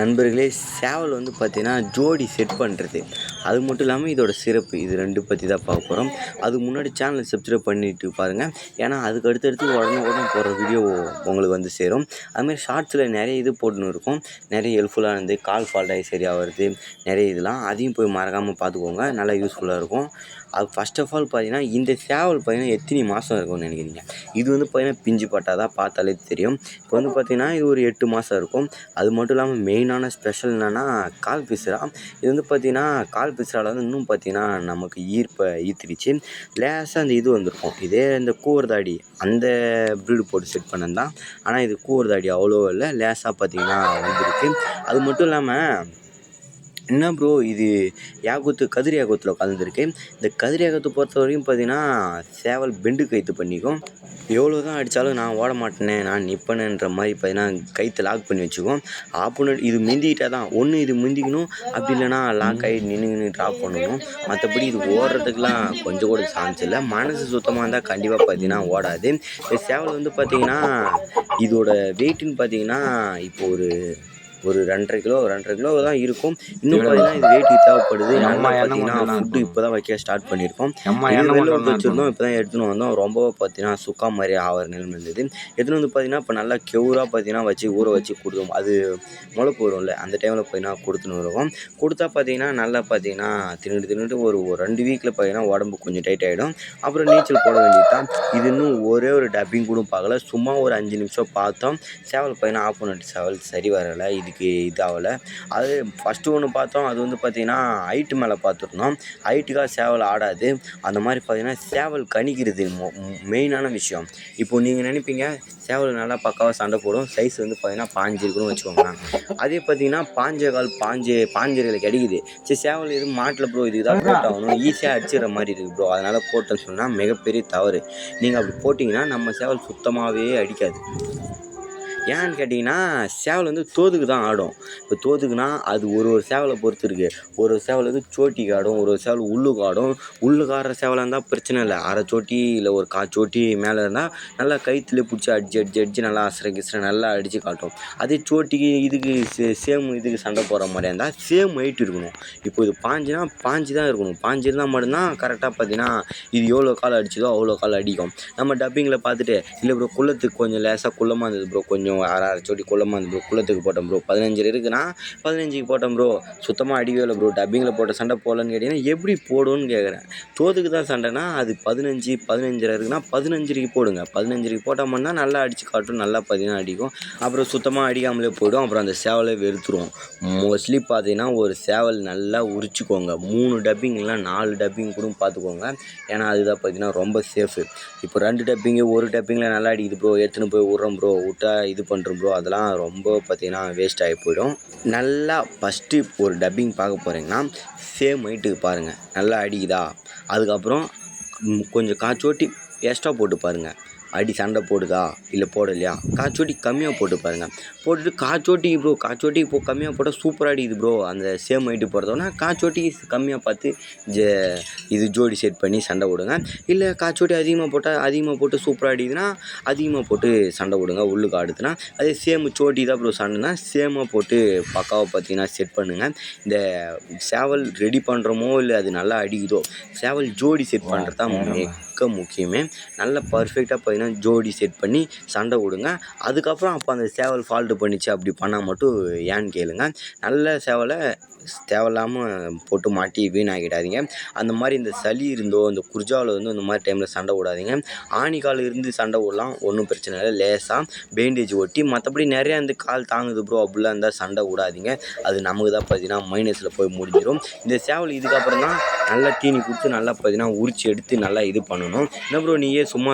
நண்பர்களே, சேவல் வந்து பார்த்தீங்கன்னா, ஜோடி செட் பண்ணுறது. அது மட்டும் இல்லாமல் இதோட சிறப்பு. இது 2 பற்றி தான் பார்க்க போகிறோம். அதுக்கு முன்னாடி சேனலை சப்ஸ்கிரைப் பண்ணிட்டு பாருங்கள். ஏன்னா அதுக்கு அடுத்தடுத்து உடனே போடுற வீடியோ உங்களுக்கு வந்து சேரும். அதுமாதிரி ஷார்ட்ஸில் நிறைய இது போட்டுன்னு இருக்கும். நிறைய ஹெல்ப்ஃபுல்லானது, கால் ஃபால்ட் ஆகி சரியாகிறது, நிறைய இதெல்லாம். அதையும் போய் மறக்காமல் பார்த்துக்கோங்க. நல்லா யூஸ்ஃபுல்லாக இருக்கும். அது ஃபர்ஸ்ட் ஆஃப் ஆல் பார்த்தீங்கன்னா, இந்த சேவல் பார்த்தீங்கன்னா எத்தனை மாதம் இருக்கும்னு நினைக்கிறீங்க? இது வந்து பார்த்தீங்கன்னா பிஞ்சு பட்டா தான் பார்த்தாலே தெரியும். இப்போ வந்து பார்த்தீங்கன்னா இது ஒரு 8 மாதம் இருக்கும். அது மட்டும் இல்லாமல் மெயினான ஸ்பெஷல் என்னென்னா கால் பிசுறா. இது வந்து பார்த்தீங்கன்னா கால் பிசுறால வந்து இன்னும் பார்த்தீங்கன்னா நமக்கு ஈர்த்துடுச்சு. லேசாக அந்த இது வந்திருக்கும். இதே இந்த கூவர்தாடி அந்த ப்ரீடு போட்டு செட் பண்ணது தான். ஆனால் இது கூவர்தாடி அவ்வளோ இல்லை, லேசாக பார்த்தீங்கன்னா வந்திருக்கு. அது மட்டும் இல்லாமல் என்ன ப்ரோ இது கதிர் யாகுத்தில் கலந்துருக்கு. இந்த கதிர் யாகத்தை பொறுத்த வரைக்கும் பார்த்தீங்கன்னா சேவல் பெண்டு கைத்து பண்ணிக்கும். எவ்வளோ தான் அடித்தாலும் நான் ஓட மாட்டேனே, நான் நிற்பேனேன்ற மாதிரி பார்த்தீங்கன்னா கைத்தை லாக் பண்ணி வச்சுக்கும். ஆப்போனட் இது முந்திக்கிட்டால் தான் ஒன்று இது முந்திக்கணும், அப்படி இல்லைனா லாக் ஆகி நின்று ட்ராப் பண்ணணும். மற்றபடி இது ஓடுறதுக்கெலாம் கொஞ்சம் கூட சான்ஸ் இல்லை. மனசு சுத்தமாக இருந்தால் கண்டிப்பாக பார்த்தீங்கன்னா ஓடாது. இந்த சேவல் வந்து பார்த்தீங்கன்னா இதோட வெயிட்டுன்னு பார்த்தீங்கன்னா இப்போ ஒரு 2.5 கிலோ தான் இருக்கும். இன்னும் பார்த்தீங்கன்னா இது வெயிட் தேவைப்படுது. நம்ம பார்த்தீங்கன்னா ஃபுட்டு இப்போ தான் வைக்க ஸ்டார்ட் பண்ணியிருக்கோம். வெளில வச்சுருந்தோம், இப்போ தான் எடுத்துன்னு வந்தோம். ரொம்ப பார்த்தீங்கன்னா சுக்கா மாதிரி ஆகிற நிலைமை இருந்தது. எடுத்துன்னு வந்து பார்த்தீங்கன்னா இப்போ நல்லா கெவுராக பார்த்தீங்கன்னா ஊற வச்சு கொடுத்தோம். அது முளைப்பு வரும்ல, அந்த டைமில் பார்த்தீங்கன்னா கொடுத்துன்னு வருவோம். கொடுத்தா பார்த்தீங்கன்னா நல்லா பார்த்தீங்கன்னா தின்னுட்டு ஒரு 2 வீக்கில் பார்த்தீங்கன்னா உடம்பு கொஞ்சம் டைட் ஆகிடும். அப்புறம் நீச்சல் போட வேண்டியது தான். இது இன்னும் ஒரே ஒரு டப்பிங் கூட பார்க்கல. சும்மா ஒரு 5 நிமிஷம் பார்த்தோம். சேவல் பார்த்தீங்கன்னா ஆப்போனட் சேவல் சரி வரலை, இதாகலை. அது ஃபஸ்ட்டு ஒன்று பார்த்தோம். அது வந்து பார்த்திங்கன்னா ஹைட்டு மேலே பார்த்துருந்தோம். ஹைட்டுக்காக சேவல் ஆடாது. அந்த மாதிரி பார்த்திங்கன்னா சேவல் கணிக்கிறது மெயினான விஷயம். இப்போது நீங்கள் நினைப்பீங்க சேவல் நல்லா பக்காவாக சண்டை போடும், சைஸ் வந்து பார்த்திங்கன்னா 5 இருக்குன்னு வச்சுக்கோங்களேன். அதே பார்த்திங்கன்னா 5 கிடைக்குது. சரி சேவல் எதுவும் மாட்டில் ப்ரோ, இதுக்கு தான் போட்டாகணும், ஈஸியாக அடிச்சிடுற மாதிரி இருக்குது ப்ரோ, அதனால் போட்டேன்னு சொன்னால் மிகப்பெரிய தவறு. நீங்கள் அப்படி போட்டிங்கன்னா நம்ம சேவல் சுத்தமாகவே அடிக்காது. ஏன்னு கேட்டிங்கன்னா சேவல் வந்து தோதுக்கு தான் ஆடும். இப்போ தோதுக்குன்னா அது ஒரு சேவலை பொறுத்து இருக்குது. ஒரு சேவல் வந்து சோட்டிக்கு ஆடும், ஒரு சேவல் உள்ளுக்கு ஆடும். உள்ளுக்கு ஆடுற சேவலாக இருந்தால் பிரச்சனை இல்லை. அரை சோட்டி இல்லை ஒரு சோட்டி மேலே இருந்தால் நல்லா கைத்துலேயே பிடிச்சி அடிச்சு நல்லா கிசரை நல்லா அடித்து காட்டும். அதே சோட்டிக்கு இதுக்கு சேம் இதுக்கு சண்டை போடுற மாதிரியா இருந்தால் சேம் ஹைட் இருக்கணும். இப்போ இது பாஞ்சு தான் இருக்கணும். பாஞ்சு இருந்தால் மட்டும்தான் கரெக்டாக பார்த்தீங்கன்னா இது எவ்வளோ கால் அடிச்சதோ அவ்வளோ கால் அடிக்கும். நம்ம டப்பிங்கில் பார்த்துட்டு இல்லை ப்ரோ குள்ளத்துக்கு கொஞ்சம் லேசாக குள்ளமாக இருந்தது ப்ரோ, கொஞ்சம் அரை சோட்டி குள்ளமாக இருந்தது ப்ரோ, குள்ளத்துக்கு போட்டோம் ப்ரோ, 15 இருக்குன்னா 15க்கு போட்டோம் ப்ரோ, சுத்தமாக அடிக்கவே இல்லை ப்ரோ, டப்பிங்கில் போட்ட சண்டை போடலன்னு கேட்டிங்கன்னா எப்படி போடுன்னு கேட்குறேன். தோதுக்கு தான் சண்டைனா அது 15 இருக்குன்னா 15க்கு போடுங்க. 15க்கு போட்டோம்னா நல்லா அடித்து காட்டும், நல்லா பார்த்தீங்கன்னா அடிக்கும். அப்புறம் சுத்தமாக அடிக்காமலே போய்டும். அப்புறம் அந்த சேவலை வெறுத்துருவோம். மோஸ்ட்லி பார்த்தீங்கன்னா ஒரு சேவல் நல்லா உரிச்சிக்கோங்க. 3 டப்பிங் இல்லை 4 டப்பிங் கூட பார்த்துக்கோங்க. ஏன்னா அதுதான் பார்த்தீங்கன்னா ரொம்ப சேஃபு. இப்போ 2 டப்பிங்கு 1 டப்பிங்கில் நல்லா அடிக்குது ப்ரோ, எடுத்துன்னு போய் விட்றோம் ப்ரோ, விட்டா இது பண்ணுறோம் ப்ரோ, அதெல்லாம் ரொம்ப பார்த்தீங்கன்னா வேஸ்ட் ஆகி போயிடும். நல்லா ஃபஸ்ட்டு ஒரு டப்பிங் பார்க்க போகிறீங்கன்னா சேம் ஹைட்டுக்கு பாருங்கள், நல்லா அடிக்குதா. அதுக்கப்புறம் கொஞ்சம் காச்சோட்டி எக்ஸ்ட்ரா போட்டு பாருங்கள், அடி சண்டை போடுதா இல்லை போடலையா. காச்சோட்டி கம்மியாக போட்டு பாருங்கள். போட்டுட்டு காச்சோட்டி இப்போ கம்மியாக போட்டால் சூப்பராக அடிக்குது ப்ரோ, அந்த சேம் ஹைட்டு போடுறதோன்னா காச்சோட்டி கம்மியாக பார்த்து இது ஜோடி செட் பண்ணி சண்டை விடுங்க. இல்லை காச்சோட்டி அதிகமாக போட்டு சூப்பராக அடிக்குதுன்னா அதிகமாக போட்டு சண்டை விடுங்க. உள்ளுக்கு ஆடுதுன்னா அதே சேம் சோட்டி தான் ப்ரோ சண்டைனா சேமாக போட்டு பக்காவாக பார்த்தீங்கன்னா செட் பண்ணுங்கள். இந்த சேவல் ரெடி பண்ணுறோமோ இல்லை அது நல்லா அடிக்குதோ, சேவல் ஜோடி செட் பண்ணுறது தான் மிக முக்கியமே. நல்லா பர்ஃபெக்டாக பார்த்தீங்கன்னா ஜோடி செட் பண்ணி சண்டை விடுங்க. அதுக்கப்புறம் அப்போ அந்த சேவல் ஃபால்ட்டு பண்ணிச்சு அப்படி பண்ணால் மட்டும் ஏன்னு கேளுங்க. நல்ல சேவலை தேவையில்லாமல் போட்டு மாட்டி வீணாக்கிடாதீங்க. அந்த மாதிரி இந்த சளி இருந்தோ இந்த குர்ஜாவில் வந்து இந்த மாதிரி டைமில் சண்டை விடாதீங்க. ஆணிக்கால் இருந்து சண்டை விடலாம், ஒன்றும் பிரச்சனை இல்லை, லேசாக பேண்டேஜ் ஒட்டி. மற்றபடி நிறையா இந்த கால் தாங்குது ப்ரோ அப்படிலாம் இருந்தால் சண்டை விடாதீங்க. அது நமக்கு தான் பார்த்தீங்கன்னா மைனஸில் போய் முடிஞ்சிடும். இந்த சேவல் இதுக்கப்புறம் தான் நல்லா தீனி கொடுத்து நல்லா பார்த்தீங்கன்னா உரிச்சு எடுத்து நல்லா இது பண்ணணும். என்ன ப்ரோ நீயே சும்மா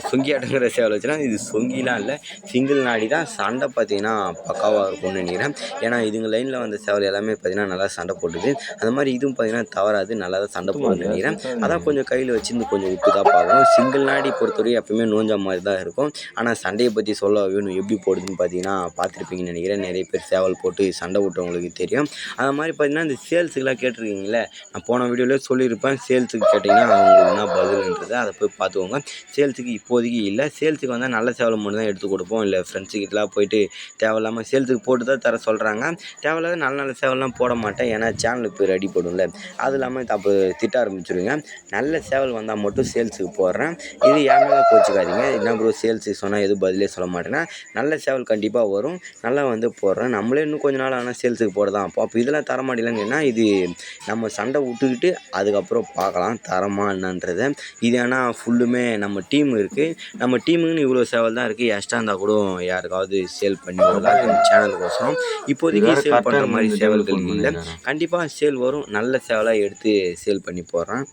சொங்கி அடங்குற சேவல் வச்சுன்னா, இது சொங்கிலாம் இல்லை, சிங்கிள் நாடி தான். சண்டை பார்த்தீங்கன்னா பக்காவாக இருக்கும்னு நினைக்கிறேன். ஏன்னா இதுங்க லைனில் வந்த சேவல் எல்லாமே பார்த்தீங்கன்னா நல்லா சண்டை போட்டுது. அந்த மாதிரி இதுவும் பார்த்தீங்கன்னா தவறாது, நல்லா தான் சண்டை போடுன்னு நினைக்கிறேன். அதான் கொஞ்சம் கையில் வச்சுருந்து கொஞ்சம் விட்டு தான் பார்க்கணும். சிங்கிள் நாடி பொறுத்தவரை எப்பவுமே நோஞ்ச மாதிரி தான் இருக்கும். ஆனால் சண்டையை பற்றி சொல்ல வேணும், எப்படி போடுதுன்னு பார்த்தீங்கன்னா பார்த்துருப்பீங்கன்னு நினைக்கிறேன். நிறைய பேர் சேவல் போட்டு சண்டை விட்டவங்களுக்கு தெரியும். அந்த மாதிரி பார்த்தீங்கன்னா இந்த சேல்ஸுக்கெலாம் கேட்டிருக்கீங்களே, நான் போன வீடியோவிலே சொல்லியிருப்பேன். சேல்ஸுக்கு கேட்டிங்கன்னா அவங்களுக்கு என்ன பதிலுன்றது அதை போய் பார்த்துக்கோங்க. சேல்ஸுக்கு இப்போதைக்கு இல்லை. சேல்ஸுக்கு வந்தால் நல்ல சேவலை மட்டும் தான் எடுத்து கொடுப்போம். இல்லை ஃப்ரெண்ட்ஸுக்கிட்டலாம் போயிட்டு தேவையில்லாமல் சேல்ஸுக்கு போட்டு தான் தர சொல்கிறாங்க. தேவையில்லாத நல்ல நல்ல சேவல்லாம் போட மாட்டேன். ஏன்னா சேனலுக்கு போய் ரெடி போடும்ல. அது இல்லாமல் அப்போ திட்ட ஆரம்பிச்சுடுவீங்க. நல்ல சேவல் வந்தால் மட்டும் சேல்ஸுக்கு போடுறேன். இது என் மேலே கோச்சிக்காதீங்க. என்ன ப்ரோ சேல்ஸுக்கு சொன்னால் எதுவும் பதிலே சொல்ல மாட்டேன்னா, நல்ல சேவல் கண்டிப்பாக வரும். நல்லா வந்து போடுறேன். நம்மளே இன்னும் கொஞ்ச நாள் ஆனால் சேல்ஸுக்கு போட தான். அப்போ இதெல்லாம் தரமாட்டேலங்கன்னா இது நம்ம சண்டை விட்டுக்கிட்டு அதுக்கப்புறம் பார்க்கலாம் தரமா என்னன்றதை. இது ஏன்னா ஃபுல்லுமே நம்ம டீம் இருக்குது. நம்ம டீமுக்குன்னு இவ்வளோ சேவல் தான் இருக்குது. எக்ஸ்ட்ரா இருந்தால் கூட யாருக்காவது சேல் பண்ணி விடலாம் சேனலுக்கோசரம். இப்போதைக்கு சேல் பண்ணுற மாதிரி சேவல்கள் இல்லை. கண்டிப்பாக சேல் வரும். நல்ல சேவலாக எடுத்து சேல் பண்ணி போடுறேன்.